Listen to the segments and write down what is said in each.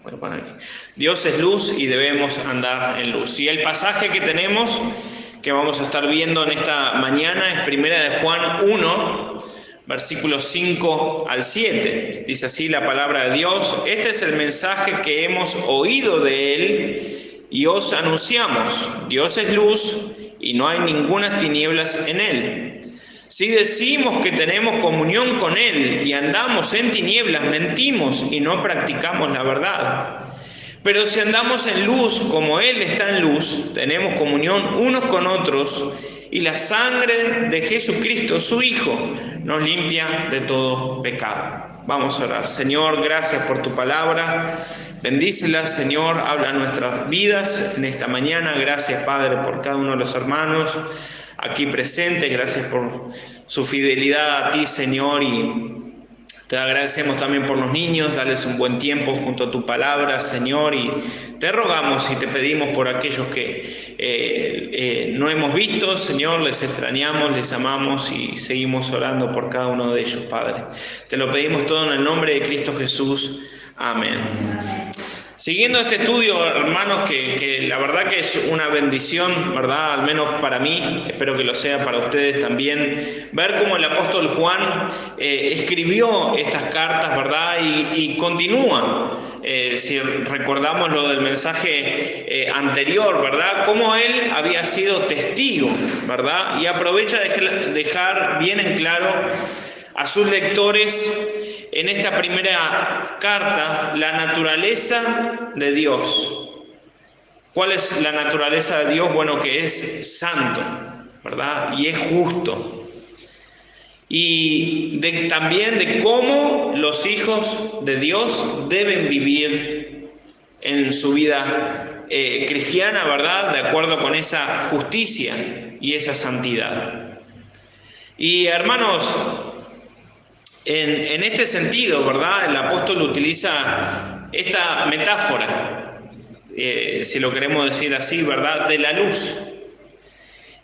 Voy a poner aquí. Dios es luz y debemos andar en luz. Y el pasaje que tenemos, que vamos a estar viendo en esta mañana, es Primera de Juan 1, versículos 5 al 7. Dice así la palabra de Dios: este es el mensaje que hemos oído de Él y os anunciamos. Dios es luz y no hay ninguna tinieblas en Él. Si decimos que tenemos comunión con Él y andamos en tinieblas, mentimos y no practicamos la verdad. Pero si andamos en luz como Él está en luz, tenemos comunión unos con otros y la sangre de Jesucristo, su Hijo, nos limpia de todo pecado. Vamos a orar. Señor, gracias por tu palabra. Bendícela, Señor, habla en nuestras vidas en esta mañana. Gracias, Padre, por cada uno de los hermanos aquí presentes. Gracias por su fidelidad a ti, Señor, y te agradecemos también por los niños. Dales un buen tiempo junto a tu palabra, Señor, y te rogamos y te pedimos por aquellos que no hemos visto, Señor, les extrañamos, les amamos y seguimos orando por cada uno de ellos, Padre. Te lo pedimos todo en el nombre de Cristo Jesús. Amén. Siguiendo este estudio, hermanos, que la verdad que es una bendición, ¿verdad? Al menos para mí, espero que lo sea para ustedes también, ver cómo el apóstol Juan escribió estas cartas, ¿verdad? Y continúa, si recordamos lo del mensaje anterior, ¿verdad? Cómo él había sido testigo, ¿verdad? Y aprovecha de dejar bien en claro a sus lectores en esta primera carta la naturaleza de Dios. ¿Cuál es la naturaleza de Dios? Bueno, que es santo, ¿verdad? Y es justo. Y también de cómo los hijos de Dios deben vivir en su vida cristiana, ¿verdad? De acuerdo con esa justicia y esa santidad. Y hermanos, en este sentido, ¿verdad? El apóstol utiliza esta metáfora, si lo queremos decir así, ¿verdad? De la luz.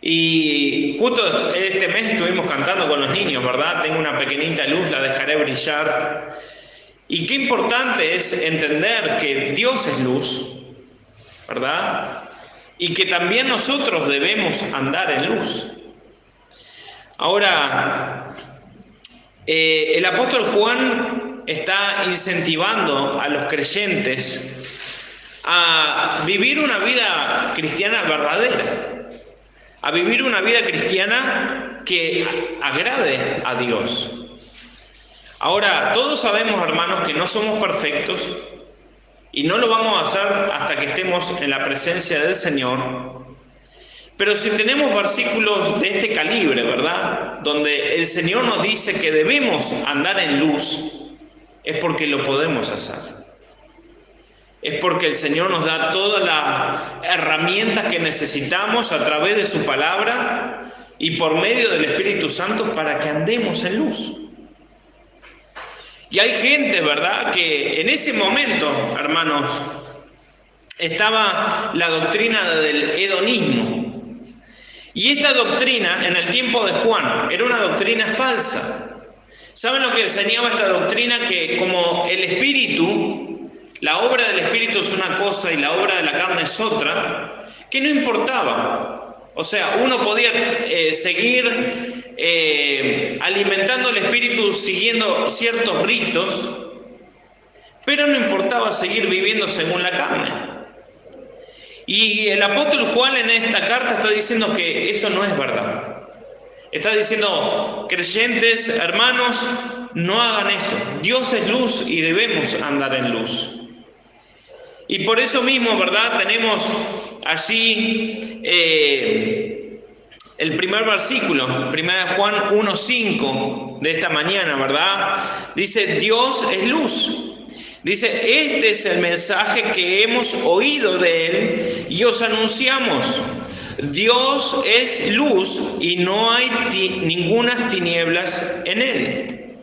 Y justo este mes estuvimos cantando con los niños, ¿verdad? Tengo una pequeñita luz, la dejaré brillar. Y qué importante es entender que Dios es luz, ¿verdad? Y que también nosotros debemos andar en luz. Ahora, el apóstol Juan está incentivando a los creyentes a vivir una vida cristiana verdadera, a vivir una vida cristiana que agrade a Dios. Ahora, todos sabemos, hermanos, que no somos perfectos y no lo vamos a hacer hasta que estemos en la presencia del Señor. Pero si tenemos versículos de este calibre, ¿verdad? Donde el Señor nos dice que debemos andar en luz, es porque lo podemos hacer. Es porque el Señor nos da todas las herramientas que necesitamos a través de su palabra y por medio del Espíritu Santo para que andemos en luz. Y hay gente, ¿verdad?, que en ese momento, hermanos, estaba la doctrina del hedonismo. Y esta doctrina, en el tiempo de Juan, era una doctrina falsa. ¿Saben lo que enseñaba esta doctrina? Que como el Espíritu, la obra del Espíritu es una cosa y la obra de la carne es otra, que no importaba. O sea, uno podía seguir alimentando el Espíritu siguiendo ciertos ritos, pero no importaba seguir viviendo según la carne. Y el apóstol Juan en esta carta está diciendo que eso no es verdad. Está diciendo, creyentes, hermanos, no hagan eso. Dios es luz y debemos andar en luz. Y por eso mismo, ¿verdad? Tenemos allí el primer versículo, 1 Juan 1:5 de esta mañana, ¿verdad? Dice, Dios es luz. Dice, este es el mensaje que hemos oído de Él y os anunciamos. Dios es luz y no hay ninguna tinieblas en Él.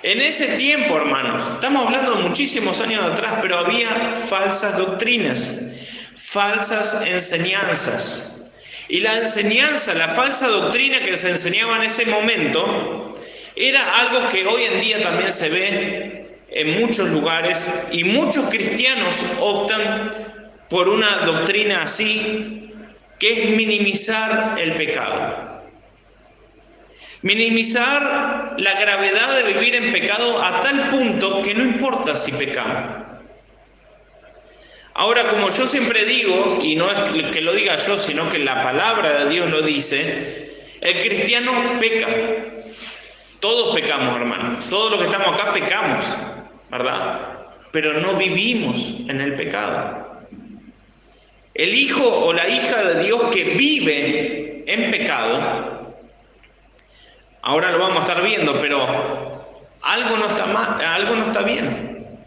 En ese tiempo, hermanos, estamos hablando de muchísimos años atrás, pero había falsas doctrinas, falsas enseñanzas. Y la enseñanza, la falsa doctrina que se enseñaba en ese momento, era algo que hoy en día también se ve en muchos lugares y muchos cristianos optan por una doctrina así, que es minimizar el pecado. Minimizar la gravedad de vivir en pecado a tal punto que no importa si pecamos. Ahora, como yo siempre digo, y no es que lo diga yo, sino que la palabra de Dios lo dice, el cristiano peca. Todos pecamos, hermano. Todos los que estamos acá pecamos, ¿verdad? Pero no vivimos en el pecado. El hijo o la hija de Dios que vive en pecado, ahora lo vamos a estar viendo, pero algo no está mal, algo no está bien.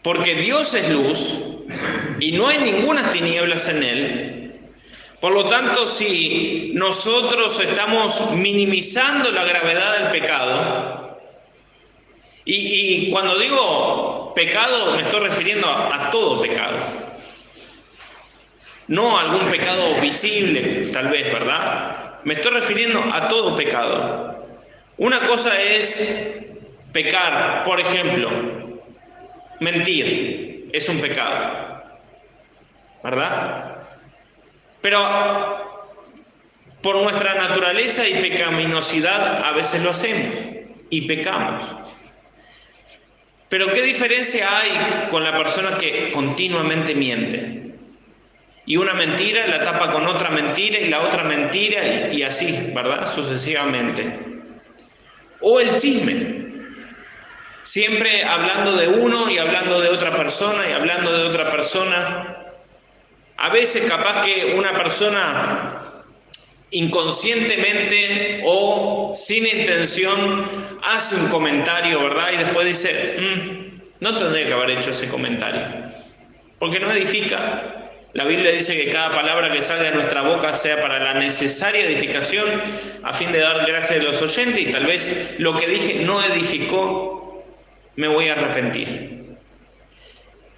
Porque Dios es luz y no hay ninguna tinieblas en Él. Por lo tanto, si nosotros estamos minimizando la gravedad del pecado, y cuando digo pecado me estoy refiriendo a todo pecado, no a algún pecado visible, tal vez, ¿verdad? Me estoy refiriendo a todo pecado. Una cosa es pecar, por ejemplo, mentir, es un pecado, ¿verdad? Pero por nuestra naturaleza y pecaminosidad a veces lo hacemos y pecamos. Pero ¿qué diferencia hay con la persona que continuamente miente? Y una mentira la tapa con otra mentira y la otra mentira y así, ¿verdad? Sucesivamente. O el chisme. Siempre hablando de uno y hablando de otra persona y hablando de otra persona. A veces capaz que una persona inconscientemente o sin intención hace un comentario, ¿verdad? Y después dice, no tendría que haber hecho ese comentario. Porque no edifica. La Biblia dice que cada palabra que salga de nuestra boca sea para la necesaria edificación a fin de dar gracia a los oyentes, y tal vez lo que dije no edificó, me voy a arrepentir.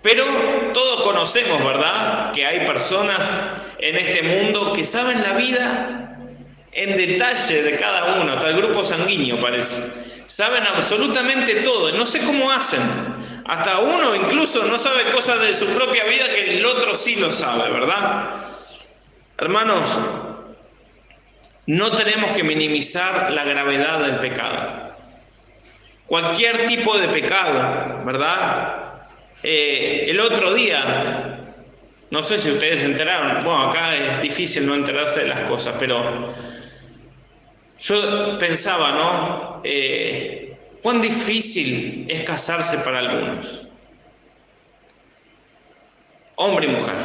Pero todos conocemos, ¿verdad?, que hay personas en este mundo que saben la vida en detalle de cada uno, hasta el grupo sanguíneo parece. Saben absolutamente todo, no sé cómo hacen. Hasta uno incluso no sabe cosas de su propia vida que el otro sí lo sabe, ¿verdad? Hermanos, no tenemos que minimizar la gravedad del pecado. Cualquier tipo de pecado, ¿verdad? El otro día, no sé si ustedes se enteraron, bueno, acá es difícil no enterarse de las cosas, pero yo pensaba, ¿no? Cuán difícil es casarse para algunos, hombre y mujer,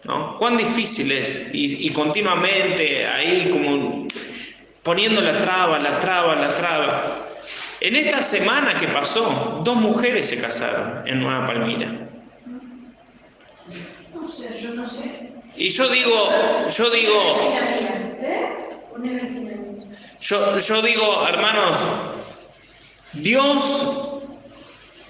¿no? Cuán difícil es, y continuamente ahí como poniendo la traba. En esta semana que pasó, 2 mujeres se casaron en Nueva Palmira. No sé, yo no sé. Y yo digo, hermanos, Dios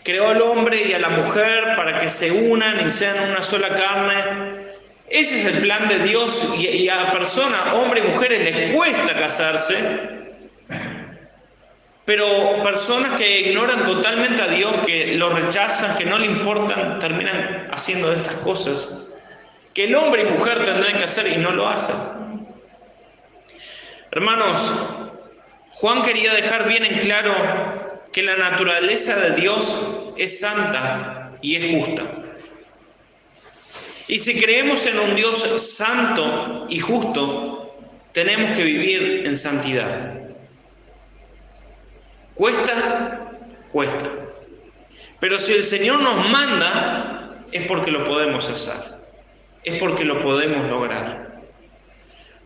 creó al hombre y a la mujer para que se unan y sean una sola carne. Ese es el plan de Dios, y a personas, hombres y mujeres, les cuesta casarse. Pero personas que ignoran totalmente a Dios, que lo rechazan, que no le importan, terminan haciendo estas cosas que el hombre y mujer tendrán que hacer y no lo hacen. Hermanos, Juan quería dejar bien en claro que la naturaleza de Dios es santa y es justa. Y si creemos en un Dios santo y justo, tenemos que vivir en santidad. ¿Cuesta? Cuesta. Pero si el Señor nos manda, es porque lo podemos hacer. Es porque lo podemos lograr.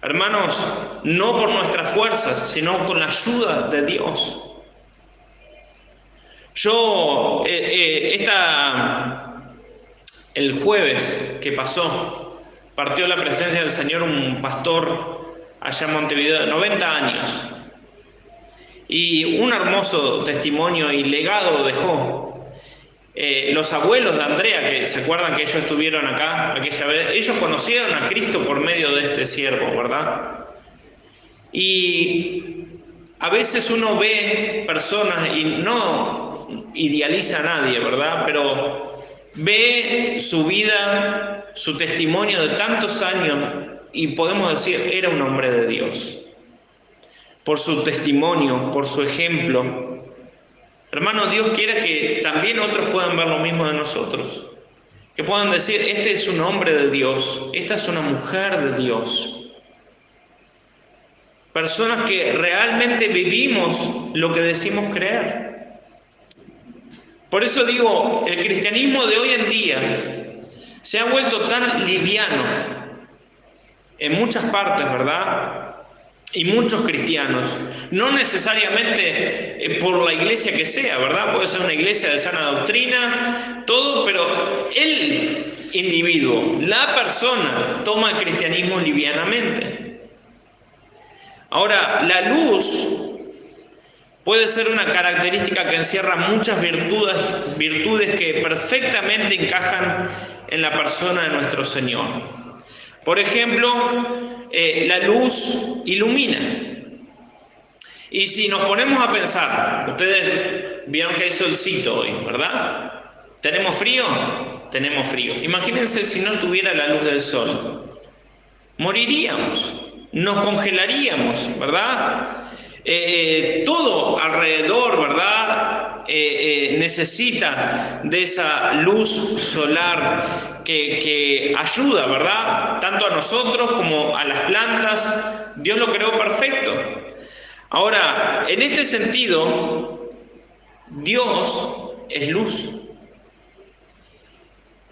Hermanos, no por nuestras fuerzas, sino con la ayuda de Dios. Yo, el jueves que pasó, partió la presencia del Señor un pastor allá en Montevideo de 90 años. Y un hermoso testimonio y legado dejó. Los abuelos de Andrea, que se acuerdan que ellos estuvieron acá aquella vez, ellos conocieron a Cristo por medio de este siervo, ¿verdad? Y a veces uno ve personas y no idealiza a nadie, ¿verdad? Pero ve su vida, su testimonio de tantos años y podemos decir, era un hombre de Dios. Por su testimonio, por su ejemplo. Hermano, Dios quiere que también otros puedan ver lo mismo de nosotros. Que puedan decir, este es un hombre de Dios, esta es una mujer de Dios. Personas que realmente vivimos lo que decimos creer. Por eso digo, el cristianismo de hoy en día se ha vuelto tan liviano en muchas partes, ¿verdad? Y muchos cristianos, no necesariamente por la iglesia que sea, ¿verdad? Puede ser una iglesia de sana doctrina, todo, pero el individuo, la persona, toma el cristianismo livianamente. Ahora, la luz puede ser una característica que encierra muchas virtudes que perfectamente encajan en la persona de nuestro Señor. Por ejemplo, la luz ilumina. Y si nos ponemos a pensar, ustedes vieron que hay solcito hoy, ¿verdad? ¿Tenemos frío? Tenemos frío. Imagínense si no tuviera la luz del sol. Moriríamos, nos congelaríamos, ¿verdad? Todo alrededor, ¿verdad? Necesita de esa luz solar que ayuda, ¿verdad? Tanto a nosotros como a las plantas. Dios lo creó perfecto. Ahora, en este sentido, Dios es luz.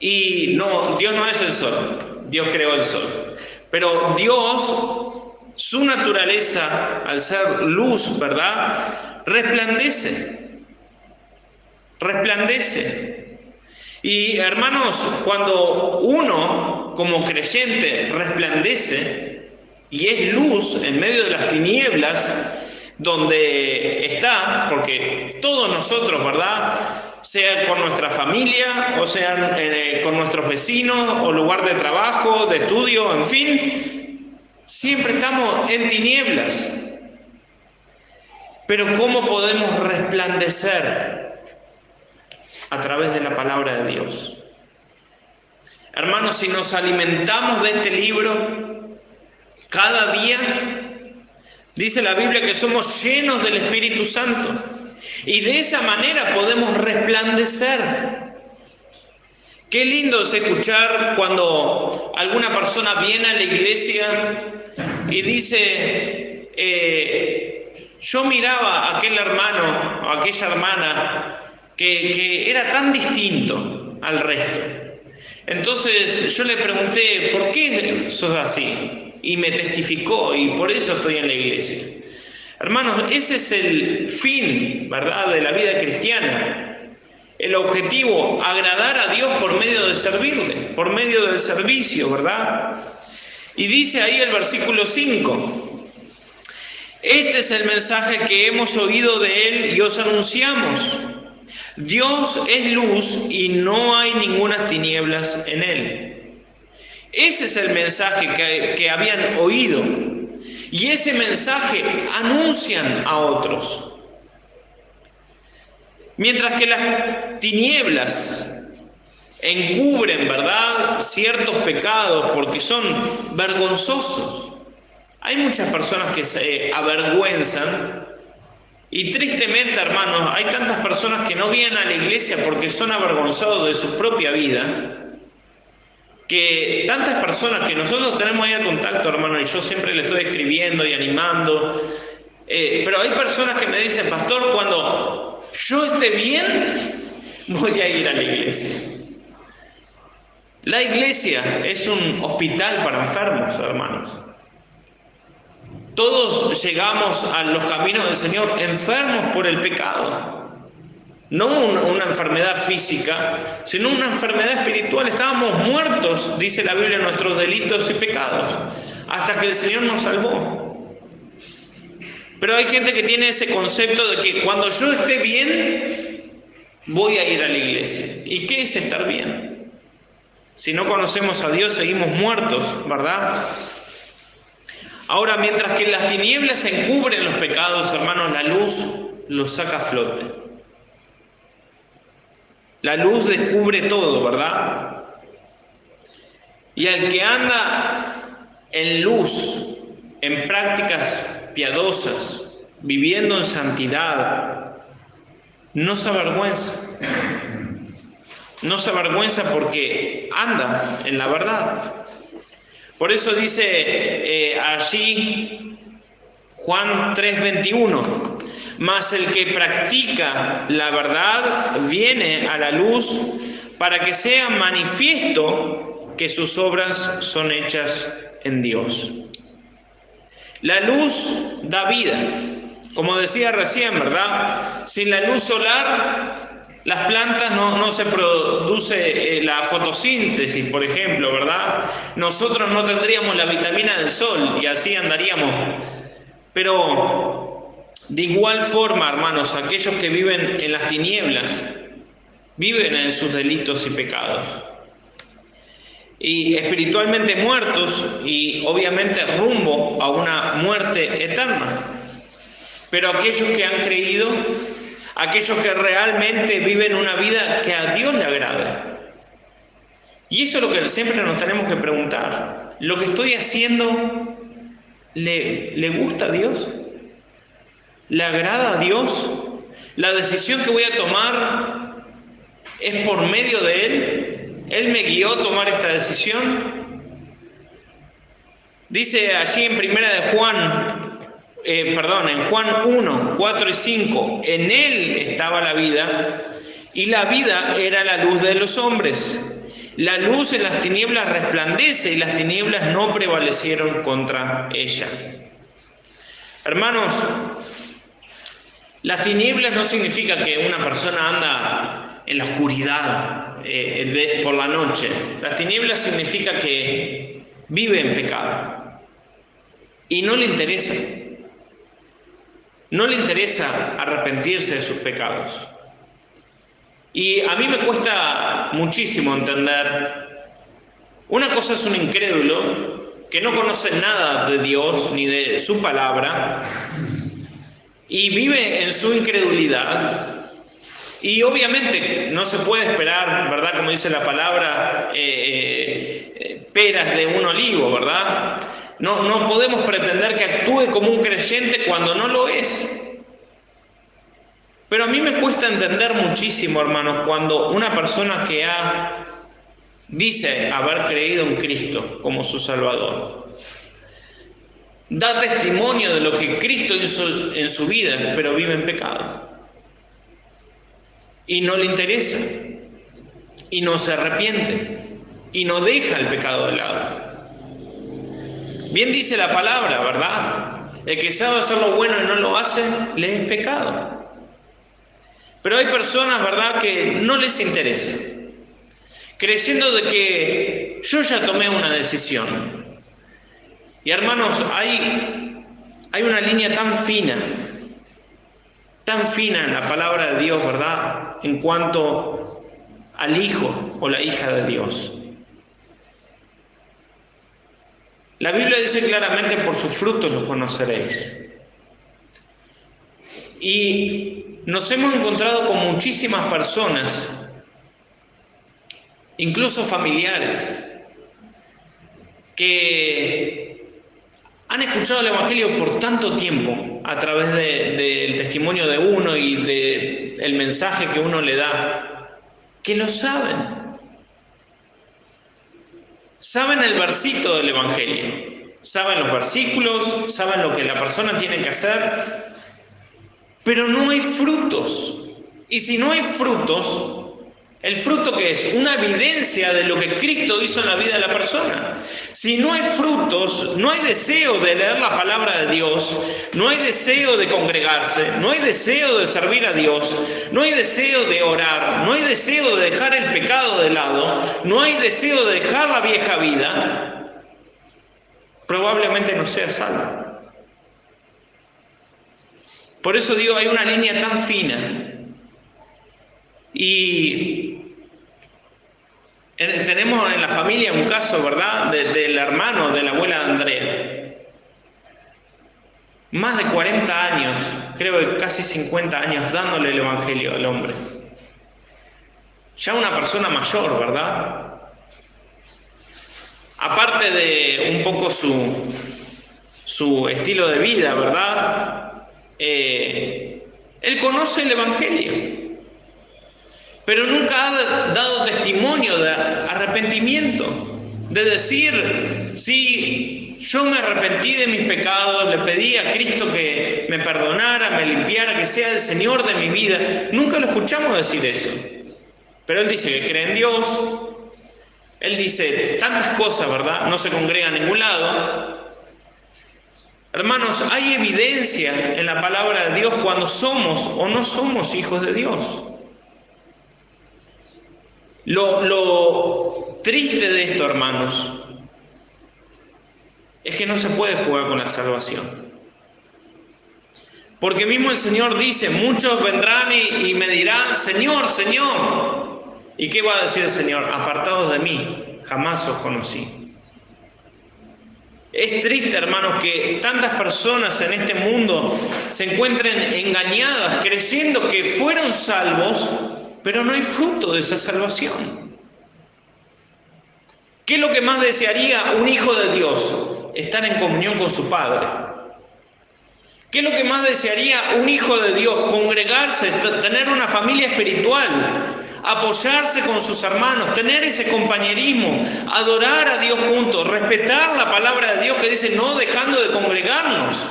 Y no, Dios no es el sol, Dios creó el sol. Pero Dios, su naturaleza, al ser luz, ¿verdad? Resplandece. Y hermanos, cuando uno como creyente resplandece y es luz en medio de las tinieblas donde está, porque todos nosotros, ¿verdad? Sea con nuestra familia, o sea con nuestros vecinos, o lugar de trabajo, de estudio, en fin, siempre estamos en tinieblas. Pero ¿cómo podemos resplandecer? A través de la palabra de Dios. Hermanos, si nos alimentamos de este libro cada día, dice la Biblia que somos llenos del Espíritu Santo y de esa manera podemos resplandecer. Qué lindo es escuchar cuando alguna persona viene a la iglesia y dice, yo miraba a aquel hermano o aquella hermana que era tan distinto al resto. Entonces yo le pregunté, ¿por qué sos así? Y me testificó, y por eso estoy en la iglesia. Hermanos, ese es el fin, ¿verdad?, de la vida cristiana. El objetivo, agradar a Dios por medio de servirle, por medio del servicio, ¿verdad? Y dice ahí el versículo 5, este es el mensaje que hemos oído de Él y os anunciamos. Dios es luz y no hay ninguna tinieblas en Él. Ese es el mensaje que habían oído. Y ese mensaje anuncian a otros. Mientras que las tinieblas encubren, ¿verdad?, ciertos pecados porque son vergonzosos. Hay muchas personas que se avergüenzan. Y tristemente, hermanos, hay tantas personas que no vienen a la iglesia porque son avergonzados de su propia vida, que tantas personas que nosotros tenemos ahí al contacto, hermano, y yo siempre le estoy escribiendo y animando, pero hay personas que me dicen, pastor, cuando yo esté bien, voy a ir a la iglesia. La iglesia es un hospital para enfermos, hermanos. Todos llegamos a los caminos del Señor enfermos por el pecado. No una enfermedad física, sino una enfermedad espiritual. Estábamos muertos, dice la Biblia, en nuestros delitos y pecados, hasta que el Señor nos salvó. Pero hay gente que tiene ese concepto de que cuando yo esté bien, voy a ir a la iglesia. ¿Y qué es estar bien? Si no conocemos a Dios, seguimos muertos, ¿verdad? Ahora, mientras que las tinieblas encubren los pecados, hermanos, la luz los saca a flote. La luz descubre todo, ¿verdad? Y al que anda en luz, en prácticas piadosas, viviendo en santidad, no se avergüenza. No se avergüenza porque anda en la verdad. Por eso dice allí Juan 3:21, mas el que practica la verdad viene a la luz para que sea manifiesto que sus obras son hechas en Dios. La luz da vida, como decía recién, ¿verdad? Sin la luz solar, las plantas no se produce la fotosíntesis, por ejemplo, ¿verdad? Nosotros no tendríamos la vitamina del sol y así andaríamos. Pero de igual forma, hermanos, aquellos que viven en las tinieblas, viven en sus delitos y pecados. Y espiritualmente muertos y obviamente rumbo a una muerte eterna. Pero aquellos que han creído, aquellos que realmente viven una vida que a Dios le agrada. Y eso es lo que siempre nos tenemos que preguntar. ¿Lo que estoy haciendo le gusta a Dios? ¿Le agrada a Dios? ¿La decisión que voy a tomar es por medio de Él? ¿Él me guió a tomar esta decisión? Dice allí en en Juan 1, 4 y 5, en Él estaba la vida, y la vida era la luz de los hombres. La luz en las tinieblas resplandece, y las tinieblas no prevalecieron contra ella. Hermanos, las tinieblas no significa que una persona anda en la oscuridad por la noche. Las tinieblas significa que vive en pecado y no le interesa. No le interesa arrepentirse de sus pecados. Y a mí me cuesta muchísimo entender. Una cosa es un incrédulo que no conoce nada de Dios ni de su palabra y vive en su incredulidad. Y obviamente no se puede esperar, ¿verdad? Como dice la palabra, peras de un olivo, ¿verdad? No podemos pretender que actúe como un creyente cuando no lo es. Pero a mí me cuesta entender muchísimo, hermanos, cuando una persona que dice haber creído en Cristo como su Salvador, da testimonio de lo que Cristo hizo en su vida, pero vive en pecado. Y no le interesa, y no se arrepiente, y no deja el pecado de lado. Bien dice la palabra, ¿verdad? El que sabe hacer lo bueno y no lo hace, le es pecado. Pero hay personas, ¿verdad?, que no les interesa, creyendo de que yo ya tomé una decisión. Y hermanos, hay una línea tan fina en la palabra de Dios, ¿verdad?, en cuanto al hijo o la hija de Dios. La Biblia dice claramente, por sus frutos los conoceréis. Y nos hemos encontrado con muchísimas personas, incluso familiares, que han escuchado el Evangelio por tanto tiempo a través del testimonio de uno y del mensaje que uno le da, que lo saben. Saben el versito del Evangelio, saben los versículos, saben lo que la persona tiene que hacer, pero no hay frutos. Y si no hay frutos, ¿el fruto qué es? Una evidencia de lo que Cristo hizo en la vida de la persona. Si no hay frutos, no hay deseo de leer la palabra de Dios, no hay deseo de congregarse, no hay deseo de servir a Dios, no hay deseo de orar, no hay deseo de dejar el pecado de lado, no hay deseo de dejar la vieja vida, probablemente no sea salvo. Por eso digo, hay una línea tan fina. Y tenemos en la familia un caso, ¿verdad?, del hermano de la abuela de Andrea. Más de 40 años, creo que casi 50 años, dándole el Evangelio al hombre. ya una persona mayor, ¿verdad? Aparte de un poco su estilo de vida, ¿verdad? Él conoce el Evangelio, pero nunca ha dado testimonio de arrepentimiento, de decir, sí, yo me arrepentí de mis pecados, le pedí a Cristo que me perdonara, me limpiara, que sea el Señor de mi vida. Nunca lo escuchamos decir eso. Pero él dice que cree en Dios, él dice tantas cosas, ¿verdad? No se congrega a ningún lado. Hermanos, hay evidencia en la palabra de Dios cuando somos o no somos hijos de Dios. Lo triste de esto, hermanos, es que no se puede jugar con la salvación. Porque mismo el Señor dice, muchos vendrán y me dirán, Señor, Señor. ¿Y qué va a decir el Señor? Apartados de mí, jamás os conocí. Es triste, hermanos, que tantas personas en este mundo se encuentren engañadas, creyendo que fueron salvos, pero no hay fruto de esa salvación. ¿Qué es lo que más desearía un hijo de Dios? Estar en comunión con su Padre. ¿Qué es lo que más desearía un hijo de Dios? Congregarse, tener una familia espiritual, apoyarse con sus hermanos, tener ese compañerismo, adorar a Dios juntos, respetar la palabra de Dios que dice no dejando de congregarnos.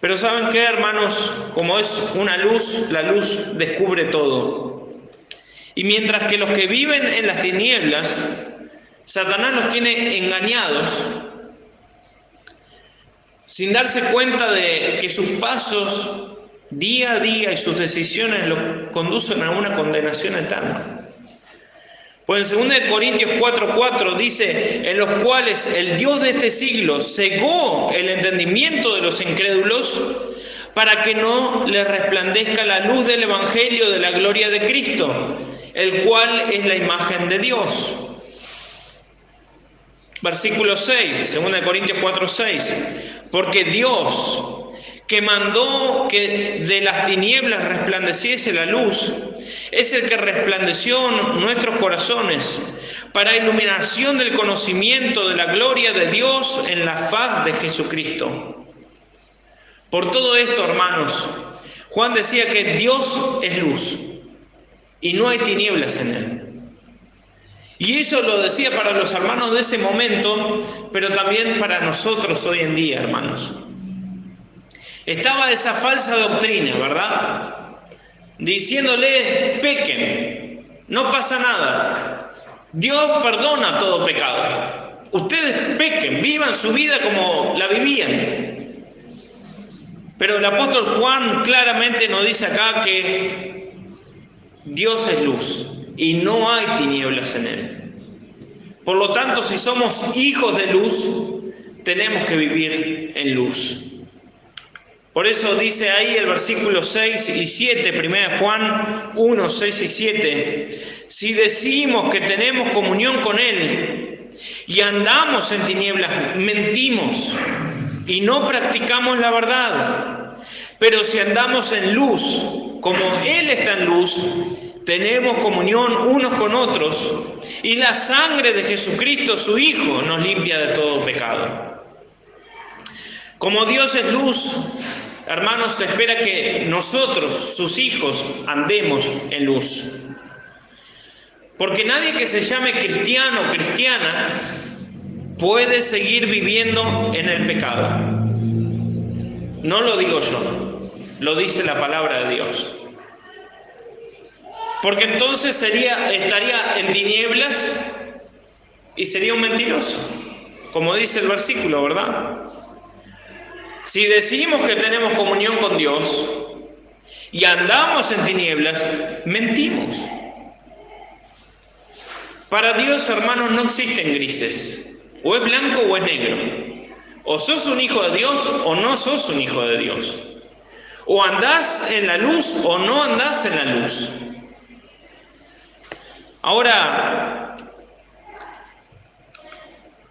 Pero ¿saben qué, hermanos? Como es una luz, la luz descubre todo. Y mientras que los que viven en las tinieblas, Satanás los tiene engañados, sin darse cuenta de que sus pasos día a día y sus decisiones los conducen a una condenación eterna. Pues en 2 Corintios 4:4 dice, en los cuales el Dios de este siglo cegó el entendimiento de los incrédulos para que no les resplandezca la luz del Evangelio de la gloria de Cristo, el cual es la imagen de Dios. Versículo 6, 2 Corintios 4:6, porque Dios, que mandó que de las tinieblas resplandeciese la luz, es el que resplandeció nuestros corazones para iluminación del conocimiento de la gloria de Dios en la faz de Jesucristo. Por todo esto, hermanos, Juan decía que Dios es luz y no hay tinieblas en él. Y eso lo decía para los hermanos de ese momento, pero también para nosotros hoy en día, hermanos. Estaba esa falsa doctrina, ¿verdad? Diciéndoles, pequen, no pasa nada. Dios perdona todo pecado. Ustedes pequen, vivan su vida como la vivían. Pero el apóstol Juan claramente nos dice acá que Dios es luz y no hay tinieblas en él. Por lo tanto, si somos hijos de luz, tenemos que vivir en luz. Por eso dice ahí el versículo 6 y 7, 1 Juan 1, 6 y 7, si decimos que tenemos comunión con Él y andamos en tinieblas, mentimos y no practicamos la verdad. Pero si andamos en luz, como Él está en luz, tenemos comunión unos con otros y la sangre de Jesucristo, su Hijo, nos limpia de todo pecado. Como Dios es luz, hermanos, se espera que nosotros, sus hijos, andemos en luz. Porque nadie que se llame cristiano o cristiana puede seguir viviendo en el pecado. No lo digo yo, lo dice la palabra de Dios. Porque entonces estaría en tinieblas y sería un mentiroso, como dice el versículo, ¿verdad? Si decimos que tenemos comunión con Dios y andamos en tinieblas, mentimos. Para Dios, hermanos, no existen grises. O es blanco o es negro. O sos un hijo de Dios o no sos un hijo de Dios. O andás en la luz o no andás en la luz. Ahora,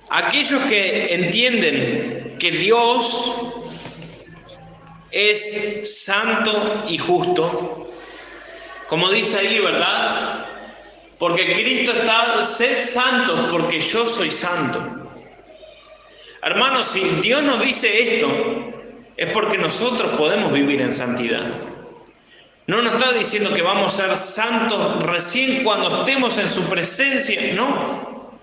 aquellos que entienden que Dios es santo y justo, Como dice ahí, ¿verdad? Porque Cristo está, sed santos porque yo soy santo. Hermanos, si Dios nos dice esto, es porque nosotros podemos vivir en santidad. No nos está diciendo que vamos a ser santos recién cuando estemos en su presencia. No.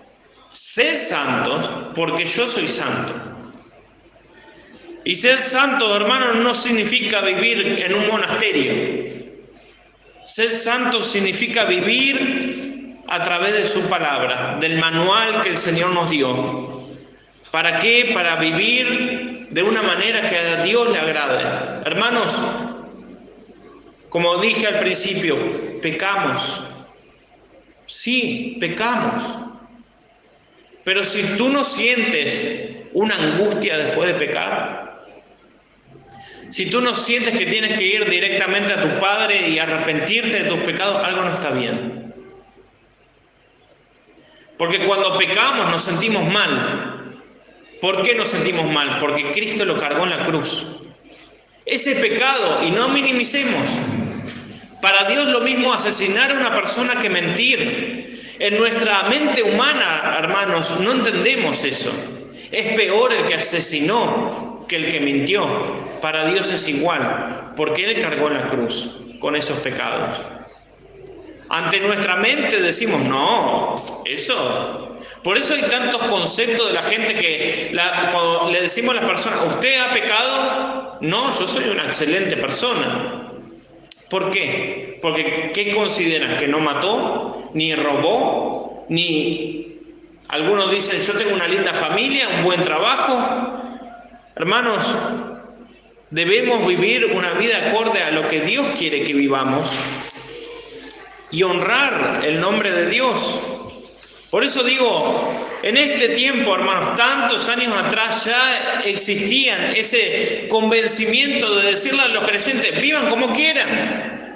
Sed santos porque yo soy santo. Y ser santos, hermanos, no significa vivir en un monasterio. Ser santo significa vivir a través de su palabra, del manual que el Señor nos dio. ¿Para qué? Para vivir de una manera que a Dios le agrade. Hermanos, como dije al principio, pecamos. Sí, pecamos. Pero si tú no sientes una angustia después de pecar, si tú no sientes que tienes que ir directamente a tu Padre y arrepentirte de tus pecados, algo no está bien. Porque cuando pecamos nos sentimos mal. ¿Por qué nos sentimos mal? Porque Cristo lo cargó en la cruz. Ese pecado, y no minimicemos, para Dios lo mismo asesinar a una persona que mentir. En nuestra mente humana, hermanos, no entendemos eso. Es peor el que asesinó que el que mintió. Para Dios es igual, porque Él cargó en la cruz con esos pecados. Ante nuestra mente decimos, no, eso. Por eso hay tantos conceptos de la gente que cuando le decimos a las personas, ¿usted ha pecado? No, yo soy una excelente persona. ¿Por qué? Porque ¿qué consideran? ¿Que no mató? ¿Ni robó? ¿Ni...? Algunos dicen, yo tengo una linda familia, un buen trabajo. Hermanos, debemos vivir una vida acorde a lo que Dios quiere que vivamos y honrar el nombre de Dios. Por eso digo, en este tiempo, hermanos, tantos años atrás ya existían ese convencimiento de decirle a los creyentes, vivan como quieran.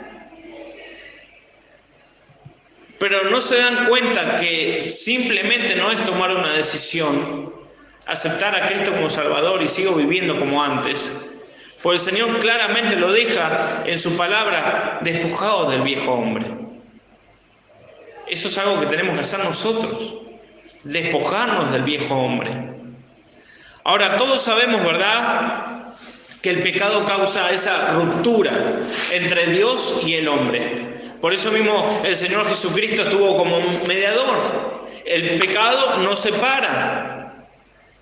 Pero no se dan cuenta que simplemente no es tomar una decisión, aceptar a Cristo como Salvador y sigo viviendo como antes. Porque el Señor claramente lo deja en su palabra, despojados del viejo hombre. Eso es algo que tenemos que hacer nosotros, despojarnos del viejo hombre. Ahora, todos sabemos, ¿verdad?, que el pecado causa esa ruptura entre Dios y el hombre. Por eso mismo el Señor Jesucristo estuvo como un mediador. El pecado nos separa.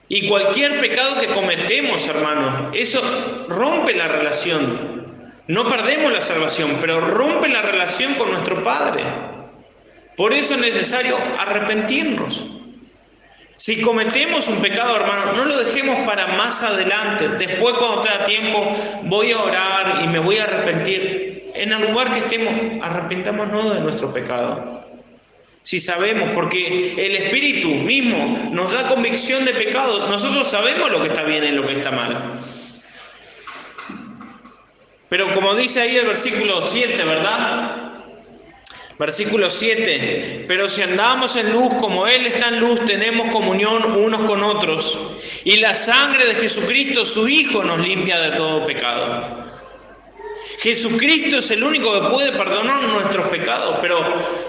Y cualquier pecado que cometemos, hermanos, eso rompe la relación. No perdemos la salvación, pero rompe la relación con nuestro Padre. Por eso es necesario arrepentirnos. Si cometemos un pecado, hermano, no lo dejemos para más adelante. Después, cuando te da tiempo, voy a orar y me voy a arrepentir. En el lugar que estemos, arrepentámonos de nuestro pecado. Si sabemos, porque el Espíritu mismo nos da convicción de pecado. Nosotros sabemos lo que está bien y lo que está mal. Pero como dice ahí el versículo 7, ¿verdad? Versículo 7, pero si andamos en luz como Él está en luz, tenemos comunión unos con otros, y la sangre de Jesucristo, su Hijo, nos limpia de todo pecado. Jesucristo es el único que puede perdonar nuestros pecados, pero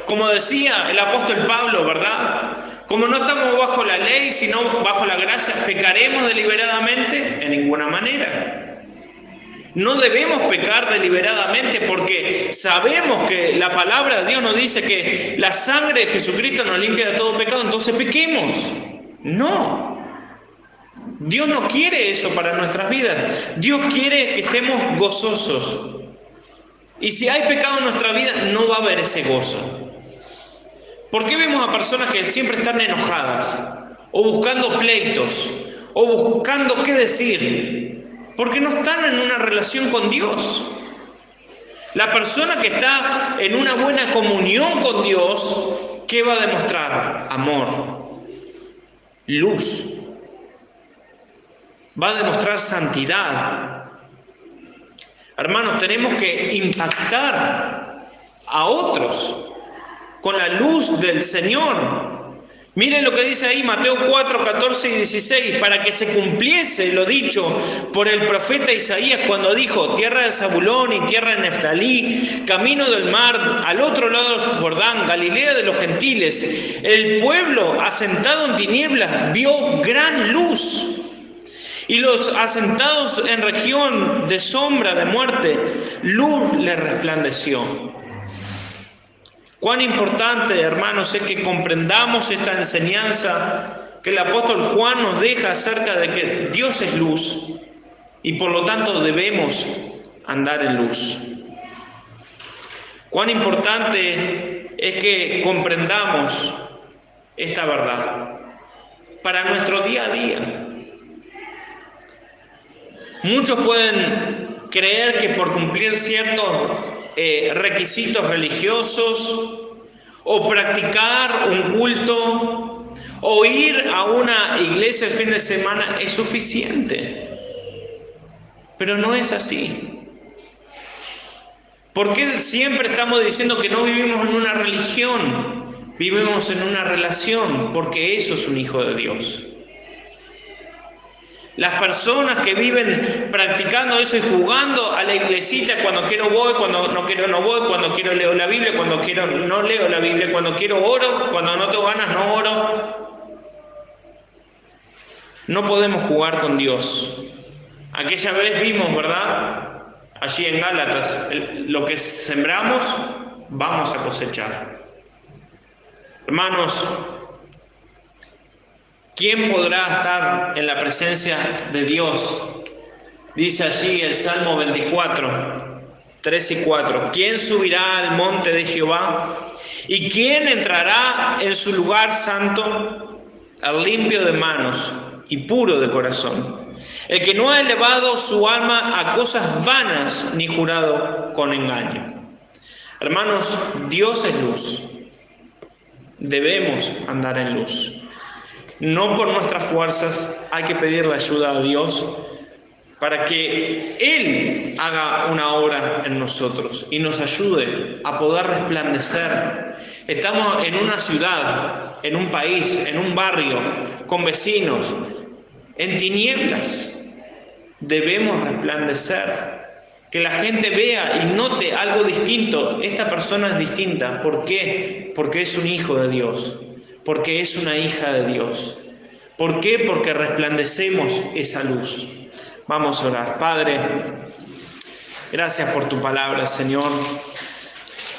como decía el apóstol Pablo, ¿verdad? Como no estamos bajo la ley, sino bajo la gracia, ¿pecaremos deliberadamente? En ninguna manera. No debemos pecar deliberadamente porque sabemos que la palabra de Dios nos dice que la sangre de Jesucristo nos limpia de todo pecado, entonces pequemos. No. Dios no quiere eso para nuestras vidas. Dios quiere que estemos gozosos. Y si hay pecado en nuestra vida, no va a haber ese gozo. ¿Por qué vemos a personas que siempre están enojadas? O buscando pleitos. O buscando qué decir. Porque no están en una relación con Dios. La persona que está en una buena comunión con Dios, ¿qué va a demostrar? Amor, luz. Va a demostrar santidad. Hermanos, tenemos que impactar a otros con la luz del Señor. Miren lo que dice ahí Mateo 4, 14 y 16, para que se cumpliese lo dicho por el profeta Isaías cuando dijo: tierra de Zabulón y tierra de Neftalí, camino del mar, al otro lado del Jordán, Galilea de los gentiles, el pueblo asentado en tinieblas vio gran luz, y los asentados en región de sombra de muerte, luz les resplandeció. Cuán importante, hermanos, es que comprendamos esta enseñanza que el apóstol Juan nos deja acerca de que Dios es luz y por lo tanto debemos andar en luz. Cuán importante es que comprendamos esta verdad para nuestro día a día. Muchos pueden creer que por cumplir ciertos requisitos religiosos, o practicar un culto, o ir a una iglesia el fin de semana es suficiente. Pero no es así. ¿Por qué siempre estamos diciendo que no vivimos en una religión? Vivimos en una relación, porque eso es un hijo de Dios. Las personas que viven practicando eso y jugando a la iglesita, cuando quiero voy, cuando no quiero no voy, cuando quiero leo la Biblia, cuando quiero no leo la Biblia, cuando quiero oro, cuando no tengo ganas no oro. No podemos jugar con Dios. Aquella vez vimos, ¿verdad? Allí en Gálatas, lo que sembramos, vamos a cosechar. Hermanos, ¿quién podrá estar en la presencia de Dios? Dice allí el Salmo 24, 3 y 4. ¿Quién subirá al monte de Jehová? ¿Y quién entrará en su lugar santo? Al limpio de manos y puro de corazón, el que no ha elevado su alma a cosas vanas ni jurado con engaño. Hermanos, Dios es luz. Debemos andar en luz. No por nuestras fuerzas, hay que pedirle ayuda a Dios para que Él haga una obra en nosotros y nos ayude a poder resplandecer. Estamos en una ciudad, en un país, en un barrio, con vecinos, en tinieblas. Debemos resplandecer, que la gente vea y note algo distinto. Esta persona es distinta. ¿Por qué? Porque es un hijo de Dios. Porque es una hija de Dios. ¿Por qué? Porque resplandecemos esa luz. Vamos a orar. Padre, gracias por tu palabra, Señor.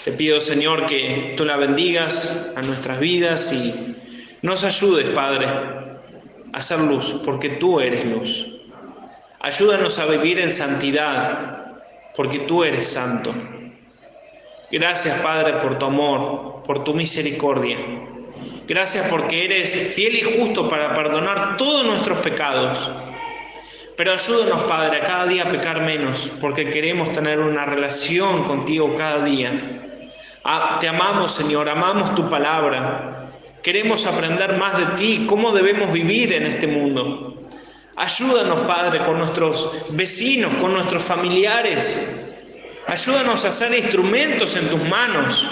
Te pido, Señor, que tú la bendigas a nuestras vidas y nos ayudes, Padre, a hacer luz, porque tú eres luz. Ayúdanos a vivir en santidad, porque tú eres santo. Gracias, Padre, por tu amor, por tu misericordia. Gracias porque eres fiel y justo para perdonar todos nuestros pecados. Pero ayúdanos, Padre, a cada día a pecar menos, porque queremos tener una relación contigo cada día. Te amamos, Señor, amamos tu palabra. Queremos aprender más de ti, cómo debemos vivir en este mundo. Ayúdanos, Padre, con nuestros vecinos, con nuestros familiares. Ayúdanos a ser instrumentos en tus manos,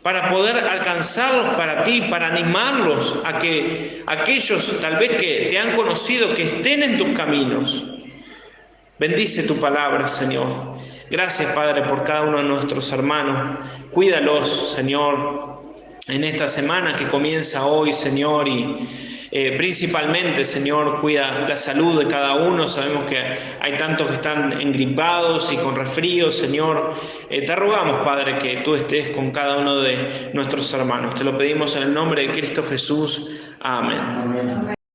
para poder alcanzarlos para ti, para animarlos a que aquellos tal vez que te han conocido, que estén en tus caminos. Bendice tu palabra, Señor. Gracias, Padre, por cada uno de nuestros hermanos. Cuídalos, Señor, en esta semana que comienza hoy, Señor, y principalmente, Señor, cuida la salud de cada uno. Sabemos que hay tantos que están engripados y con resfríos, Señor. Te rogamos, Padre, que tú estés con cada uno de nuestros hermanos. Te lo pedimos en el nombre de Cristo Jesús. Amén.